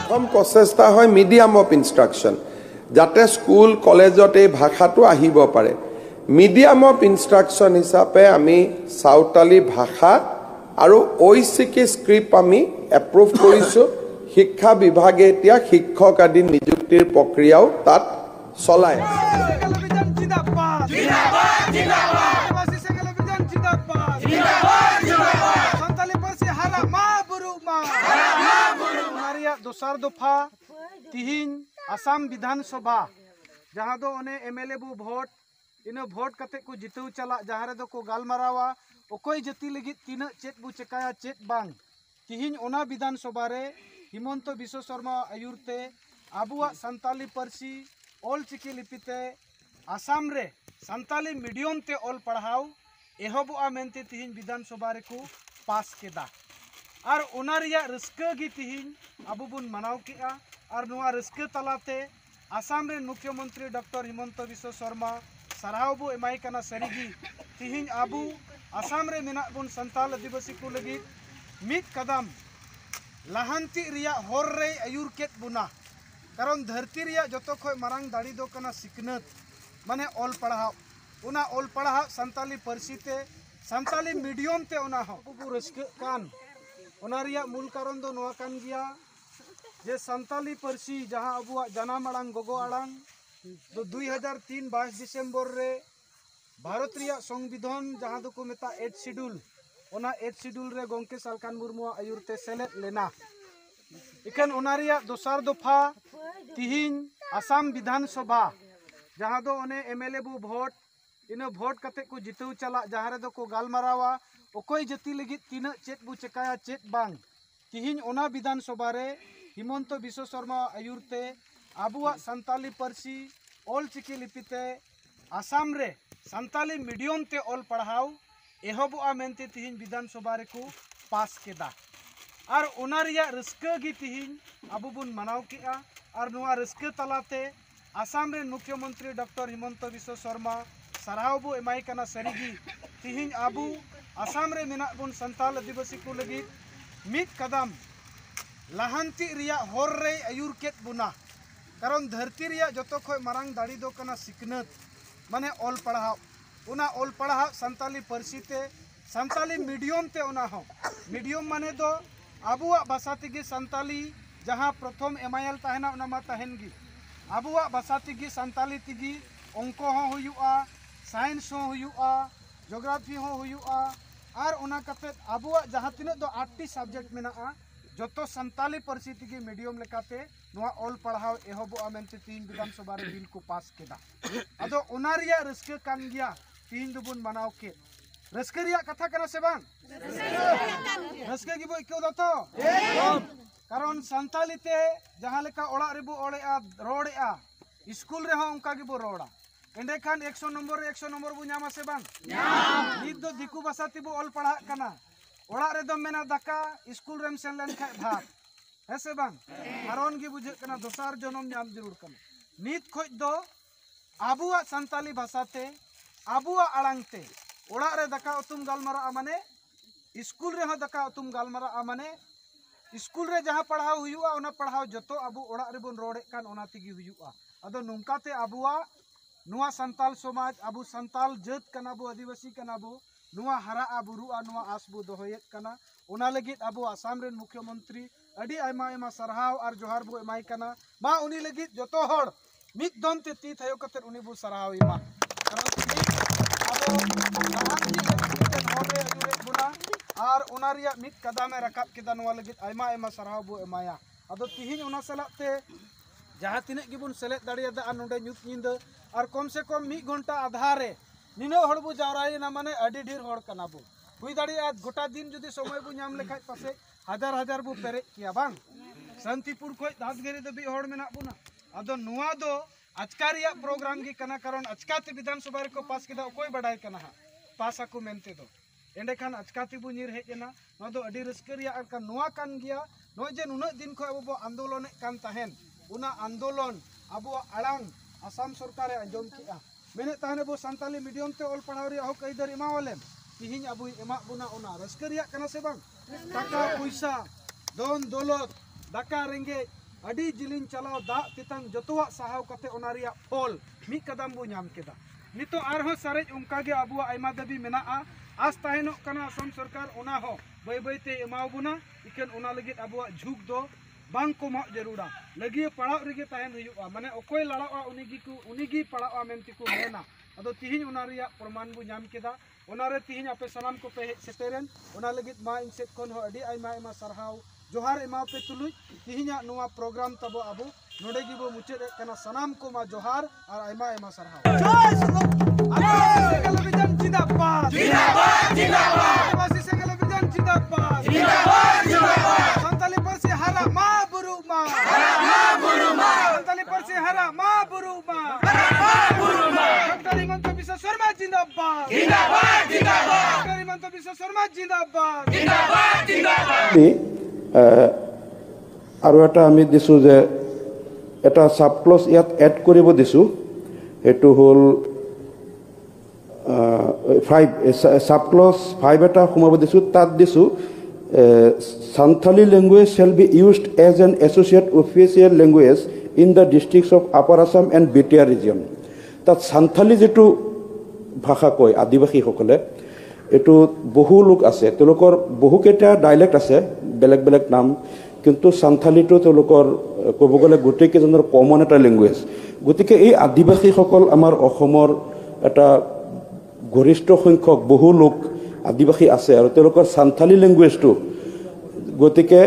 प्रथम प्रचेष्टा है medium of instruction जाते स्कूल कलेजत ये भाषा आहिब पारे। मीडियम अफ इन्स्ट्रक्शन हिसापे आमी सावताली भाषा और ओइसिकी स्क्रिप्ट आमी एप्रूव करिছো। शिक्षा विभागे एतिया शिक्षक आदि नियुक्तिर प्रक्रियाओ तात चलाय दोसर दफा तिहिन आसाम विधानसभा जहाँ दो ओने एमएलए बु भोट इन भोट कते को जितु चला जहाँ रे दो को गालमारावा ओकोई जति लगी तीन चेत बु चेकाया चेत बांग तिहिन ओना विधानसभा रे हिमंत विश्व शर्मा आयुरते आबुआ संताली परसी ऑल चिकी लिपिते आसाम रे संताली मीडियम ते ऑल पढ़ाओ एहबुआ मेनते तिहिन विधानसभा रे को पास केदा और ओना रिया रस्का गी तिहिन आबु बुन मनाव केआ और नुआ रस्का तलाते आसाम रे मुख्यमंत्री डॉक्टर हिमंत विश्व शर्मा सराव बु एमाई कना सरीगी तिहिन आबु आसाम रे मेना बुन संताल आदिवासी को लगी मिद कदम लाहांती रिया होर रे आयुर केत बुना कारण धरती रिया जतो खय मारांग दाड़ी दो कना सिकनत माने ऑल पढ़ाओ उना ऑल पढ़ाओ संताली परसीते संताली मीडियम ते उना हो बु रस्का कान ओना रिया मूल कारण दो नोआ कान गिया जे संताली परसी जहां अबुआ जनाम आड़ांग गोगो आड़ांग तो 2003 22 डिसेम्बर रे भारत रिया संविधान जहां दो को मेता 8 शेड्यूल ओना 8 शेड्यूल रे गोंके सालकान मुर्मु आयुरते सेलेद लेना इकन ओना रिया दोसर दफा तिहिन आसाम विधानसभा जहां दो ओने एमएलए बु भोट इन भोट कते को जितु चला जहां रे दो को गालमारावा ओकोई जति लगी तीन चेत बु चेकाया चेत बांग तिहिन ओना विधानसभा रे हिमंत विश्व शर्मा आयुरते आबुआ संताली परसी ऑल चिकी लिपिते आसाम रे संताली मीडियम ते ऑल पढ़ाओ एहबुआ मेनते तिहिन विधानसभा रे को पास केदा और ओना रिया रस्का गी तिहिन आबु बुन मनाव केआ और नुआ रस्का तलाते आसाम रे मुख्यमंत्री डॉक्टर हिमंत विश्व शर्मा सराव बु एमाई कना सरीगी तिहिन आबु आसाम रे मेना बुन संताल आदिवासी को लगी मिद कदम लाहांती रिया होर रे आयुर केत बुना कारण धरती रिया जतो खय मारांग दाड़ी दो कना सिकनत माने ऑल पढ़ाओ उना ऑल पढ़ाओ संताली परसीते संताली मीडियम ते उना हो मीडियम माने दो आबुआ भाषा तेगी संताली जहाँ प्रथम एमायल ताहेना उना मा ताहेनगी आबुआ भाषा तेगी संताली तेगी अंक हो हुयुआ साइंस हो हुयुआ जोग्राफी हो हुयुआ और उना कते आबुआ जहाँ तिना दो 8टी सब्जेक्ट मेना जतो संताली परसी तेगी मीडियम लेकाते नुआ ऑल पढ़ाओ एहबुआ मेनते तीन विधानसभा रे बिल को पास केदा अदो ओना रिया रस्का कान गिया तीन दुबुन मनाव के रस्का रिया कथा कना से बांग रस्का गिबो इको दतो कारण संताली ते जहाँ लेका ओड़ा रेबो ओड़ेआ रोड़ेआ स्कूल रे हो उनका गिबो रोड़ा एंडे खान 100 नंबर बु नामा से बांग नित दो दिकु भाषा तिबो ऑल पढ़ा कना ओड़ा रे दो मेना दाका स्कूल रेम सेन लेन खाय भात हेसे बांग कारण गी बुझे कना दोसार जनम नाम जरूर कना नित खोज दो आबुआ संताली भाषा ते आबुआ आड़ांग ते ओड़ा रे दाका उतुम गालमारा माने स्कूल रे हो दाका उतुम गालमारा माने स्कूल रे जहाँ पढ़ाओ हुयुआ ओना पढ़ाओ जतो अबु ओड़ा रे बोन रोड़े कान ओना तिगी हुयुआ अदो नुंकाते आबुआ नुआ संताल समाज अबु संताल जात कना बो आदिवासी कना बो नुआ हरा बुरुआ नुआ आसबु दोहयत कना ओना लगित अबु आसाम रे मुख्यमंत्री अडी आयमा आयमा सरहाव और जोहार बु एमाई कना बा उनी लगित जतो हड़ मिद दम ते ती थयो कते उनी बु सरहाव इमा कारण अबो लाहांती लगित होरे अजुरे बुना और ओना रिया मिद कदमे रकाब केदा नुआ लगित आयमा आयमा सरहाव बु एमाया अदो तिहिन ओना सलाते जहाँ तीन गिबुन सेलेद दाड़ियादा और नोडे ᱧᱩᱛ ᱧᱤᱫᱟᱹ और कम से कम 1 घंटा आधा रे निनो हड़ बु जावरायना माने अडी ढेर हड़ कना बु हुई दाड़िया गोटा दिन जुदी समय बु नाम लेखाय पासे हजार हजार बु पेरे किया बांग शांतिपुर खोय दादगेरी दबी हड़ मेना बुना अदो नुआ दो अचका रिया प्रोग्राम गी कना कारण अचकाते विधानसभा रे को पास केदा ओकोय बडाय कना हा पास आको मेनते दो एंडे खान अचकाते बु नीर हेजना नो दो अडी रस्का रिया का नुआ कान गिया नो जे नुना दिन खोय अब आंदोलन कान ताहेन उना आंदोलन अब आड़ांग आसाम सरकार आंजम किया मेने ताहने बो संताली मीडियम ते ऑल पढ़ाव रे हक इधर एमावलेम तिहिन अबु एमा बुना ओना रस्का रिया कना से बांग टाका पैसा दोन दौलत दाका रेंगे ᱟᱹᱰᱤ ᱡᱤᱞᱤᱧ ᱪᱟᱞᱟᱣ ᱫᱟᱜ ᱛᱮᱛᱟᱝ ᱡᱚᱛᱚᱣᱟᱜ ᱥᱟᱦᱟᱣ ᱠᱟᱛᱮ ᱚᱱᱟ ᱨᱮᱭᱟᱜ ᱯᱷᱚᱞ ᱢᱤᱫ ᱠᱟᱫᱟᱢ ᱵᱚ ᱧᱟᱢ ᱠᱮᱫᱟ ᱱᱤᱛᱚᱜ ᱟᱨᱦᱚᱸ ᱥᱟᱨᱮᱡ ᱚᱱᱠᱟᱜᱮ ᱟᱵᱚᱣᱟᱜ ᱟᱭᱢᱟ ᱫᱟᱹᱵᱤ ᱢᱮᱱᱟᱜᱼᱟ आस तहनों कना असम सरकार ओना हो बै बैते एमावबुना इकन ओना लगित अबुआ झुक दो बांग को मा जरूरा लगी पड़ाव रेगे तहन हुयुआ माने ओकोय लड़ावा उनिगी पड़ावा मेंती को मेना अदो तिहिन ओना रिया प्रमाण बु नाम केदा ओना रे तिहिन आपे सलाम को पे सेटेरन ओना लगित मा इनसेट कोन हो अडी आइमा आइमा सरहाव जोहार एमा पे तुलुई तिहिना नुवा प्रोग्राम तबो अबु नोडे गिबो मुचेद कना सलाम को मा जोहार और आइमा आइमा सरहाव जय सुनो टेलीविजन जिंदाबाद जिंदाबाद जिंदाबाद वासी से टेलीविजन जिंदाबाद जिंदाबाद जिंदाबाद संताली पर से हरा मा बुरु मा संताली पर से हरा मा बुरु मा डॉक्टर हिमंत बिश्व शर्मा जिंदाबाद जिंदाबाद जिंदाबाद डॉक्टर हिमंत बिश्व शर्मा जिंदाबाद जिंदाबाद जिंदाबाद আৰু এটা আমি দিছো যে এটা সাব ক্লজ ইয়াত এড কৰিব দিছো এটো হল 5 সাব ক্লজ 5 এটা সোমাব দিছো তাত দিছো Santali language shall be used as an associate official language in the districts of Upper Assam and BTR region. That Santali যেটো ভাষা কয় আদিবাসী সকলে এটো বহু লোক আছে তেওঁলোকৰ বহু কেটা ডায়ালেক্ট আছে বেলেগ বেলেগ নাম কিন্তু সান্থালিটো তেওঁলোকৰ ক'ব গ'লে গোটেইকেইজনৰ কমন এটা ল্যাঙ্গুৱেজ গতিকে এই আদিবাসী সকল আমাৰ অসমৰ এটা গৰিষ্ঠ সংখ্যক বহু লোক আদিবাসী আছে আৰু তেওঁলোকৰ সান্থালি ল্যাঙ্গুৱেজটো গতিকে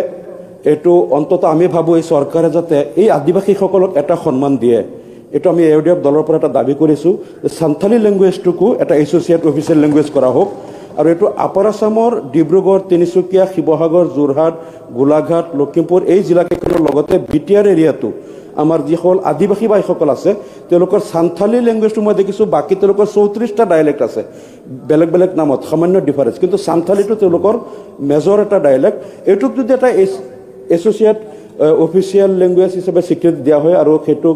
এটো অন্তত আমি ভাবো এই চৰকাৰে যাতে এই আদিবাসী সকলক এটা সন্মান দিয়ে এটো আমি এওডিএফ দলৰ পৰা এটা দাবী কৰিছো সান্থালি ল্যাঙ্গুৱেজটোকো এটা এছ'চিয়েট অফিচিয়েল ল্যাঙ্গুৱেজ কৰা হোক আৰু এটো আপাৰ আসামৰ ডিব্ৰুগড় তিনিচুকীয়া শিৱসাগৰ যোৰহাট গোলাঘাট লখিমপুৰ এই জিলাকেইখনৰ লগতে বিটিআৰ এৰিয়াটো আমাৰ যিসকল আদিবাসী ভাইসকল আছে তেওঁলোকৰ সান্থালি ল্যাঙ্গুৱেজটো মই দেখিছো বাকি তেওঁলোকৰ 34টা ডায়ালেক্ট আছে বেলেগ বেলেগ নামত সামান্য ডিফাৰেন্স কিন্তু সান্থালিটো তেওঁলোকৰ মেজৰ এটা ডায়ালেক্ট এটুক যদি এটা এছ'চিয়েট অফিচিয়েল ল্যাঙ্গুৱেজ হিচাপে স্বীকৃতি দিয়া হয় আৰু সেইটো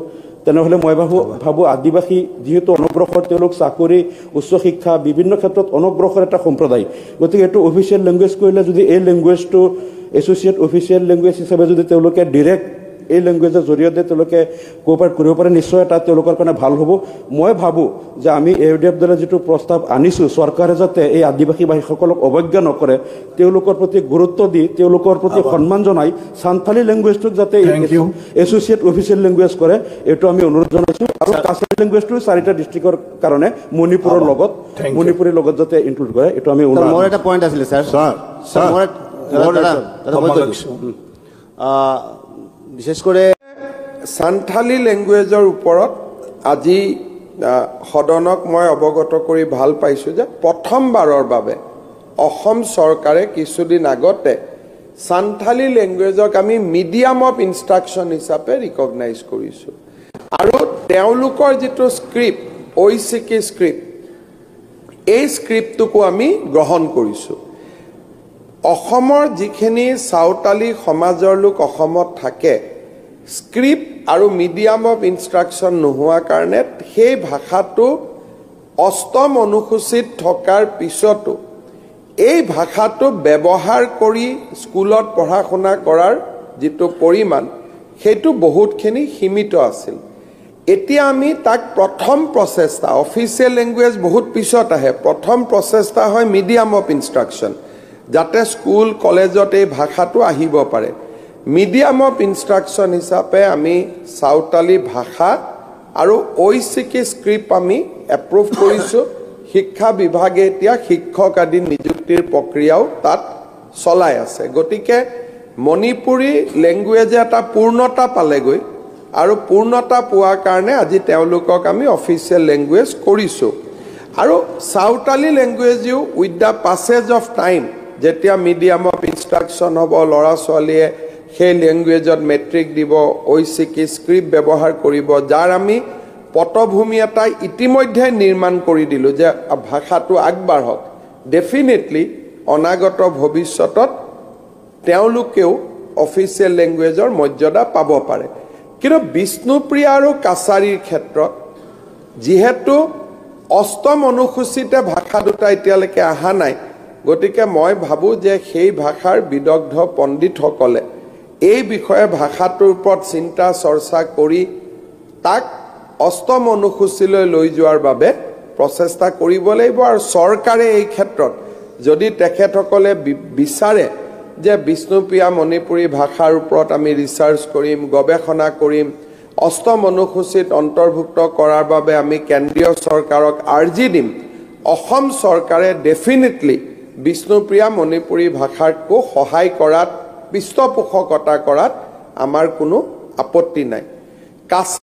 তেনেহলে মই ভাবো আদিবাসী যেহেতু অনগ্ৰসৰ তেওঁলোক চাকৰি উচ্চ শিক্ষা বিভিন্ন ক্ষেত্ৰত অনগ্ৰসৰ এটা সম্প্ৰদায় গতিকে এটো অফিচিয়েল ল্যাঙ্গুৱেজ কৰিলে যদি এই ল্যাঙ্গুৱেজটো এছ'চিয়েট অফিচিয়েল ল্যাঙ্গুৱেজ হিচাপে যদি তেওঁলোকে ডাইৰেক্ট এই ল্যাঙ্গুৱেজৰ জৰিয়তে তেওঁলোকে কোঅপাৰেট কৰিব পাৰে নিশ্চয় এটা তেওঁলোকৰ কাৰণে ভাল হ'ব মই ভাবো যে আমি এওডিএফ দলে যেটো প্ৰস্তাৱ আনিছো চৰকাৰে যাতে এই আদিবাসী ভাইসকলক অৱজ্ঞা নকৰে তেওঁলোকৰ প্ৰতি গুৰুত্ব দি তেওঁলোকৰ প্ৰতি সন্মান জনাই সান্থালি ল্যাঙ্গুৱেজটোক যাতে এছ'চিয়েট অফিচিয়েল ল্যাঙ্গুৱেজ কৰে এটো আমি অনুৰোধ জনাইছো আৰু কাছাৰী ল্যাঙ্গুৱেজটো 4টা ডিস্ট্ৰিক্টৰ কাৰণে মণিপুৰৰ লগত যাতে ইনক্লুড কৰে এটো আমি মোৰ এটা পইণ্ট আছিল স্যাৰ বিশেষ করে সান্থালি ল্যাঙ্গুৱেজৰ ওপৰত আজি সদনক মই অৱগত কৰি ভাল পাইছো যে প্ৰথমবাৰৰ বাবে অসম চৰকাৰে কিছুদিন আগতে সান্থালি ল্যাঙ্গুৱেজক আমি মিডিয়াম অফ ইনষ্ট্ৰাকচন হিচাপে ৰিকগনাইজ কৰিছো আৰু তেওঁলোকৰ যেটো স্ক্ৰিপ্ট ওইচিকি স্ক্ৰিপ্ট এই স্ক্ৰিপ্টটোকো আমি গ্ৰহণ কৰিছো অসমৰ যিখিনি সাউতালি সমাজৰ লোক অসমত থাকে স্ক্ৰিপ্ট আৰু মিডিয়াম অফ ইনষ্ট্ৰাকচন নোহোৱা কাৰণে সেই ভাষাটো অষ্টম অনুসূচিত থকাৰ পিছতো এই ভাষাটো ব্যৱহাৰ কৰি স্কুলত পঢ়া শুনা কৰাৰ যেটো পৰিমাণ সেইটো বহুতখিনি সীমিত আছিল এতিয়া আমি তাক প্ৰথম প্ৰচেষ্টা অফিচিয়েল ল্যাঙ্গুৱেজ বহুত পিছত আহে প্ৰথম প্ৰচেষ্টা হয় মিডিয়াম অফ ইনষ্ট্ৰাকচন যাতে স্কুল কলেজত এই ভাষাটো আহিব পাৰে মিডিয়াম অফ ইনষ্ট্ৰাকচন হিচাপে আমি সাউতালি ভাষা আৰু ওইচিকি স্ক্ৰিপ্ট আমি এপ্ৰুভ কৰিছো শিক্ষা বিভাগে এতিয়া শিক্ষক আদি নিযুক্তিৰ প্ৰক্ৰিয়াও তাত চলাই আছে গতিকে মণিপুৰী ল্যাঙ্গুৱেজে এটা পূৰ্ণতা পালেগৈ আৰু পূৰ্ণতা পোৱাৰ কাৰণে আজি তেওঁলোকক আমি অফিচিয়েল ল্যাঙ্গুৱেজ কৰিছো আৰু সাউতালি ল্যাঙ্গুৱেজও with the passage of time যেতিয়া মিডিয়াম অফ ইনষ্ট্ৰাকচন হ'ব ল'ৰা ছোৱালীয়ে সেই ল্যাঙ্গুৱেজত মেট্ৰিক দিব ওইচিকি স্ক্ৰিপ্ট ব্যৱহাৰ কৰিব যাৰ আমি পটভূমি এটা ইতিমধ্যে নিৰ্মাণ কৰি দিলো যে ভাষাটো আগবাঢ়ক ডেফিনেটলি অনাগত ভৱিষ্যতত তেওঁলোকেও অফিচিয়েল ল্যাঙ্গুৱেজৰ মৰ্যাদা পাব পাৰে কিন্তু বিষ্ণুপ্ৰিয়া আৰু কাছাৰীৰ ক্ষেত্ৰত যেহেতু অষ্টম অনুসূচিতে ভাষা দুটা এতিয়ালৈকে অহা নাই গতিকে মই ভাবো যে সেই ভাষাৰ বিদগ্ধ পণ্ডিতসকলে এই বিষয়ে ভাষাটোৰ ওপৰত চিন্তা চৰ্চা কৰি তাক অষ্টম অনুসূচীলৈ লৈ যোৱাৰ বাবে প্ৰচেষ্টা কৰিব লাগিব আৰু চৰকাৰে এই ক্ষেত্ৰত যদি তেখেতসকলে বিচাৰে যে বিষ্ণুপ্ৰিয়া মণিপুৰী ভাষাৰ ওপৰত আমি ৰিচাৰ্চ কৰিম গৱেষণা কৰিম অষ্টম অনুসূচীত অন্তৰ্ভুক্ত কৰাৰ বাবে আমি কেন্দ্ৰীয় চৰকাৰক আৰ্জি দিম অসম চৰকাৰে ডেফিনেটলি বিষ্ণুপ্ৰিয়া মণিপুৰী ভাষাকো সহায় কৰাত পৃষ্ঠপোষকতা কৰাত আমাৰ কোনো আপত্তি নাই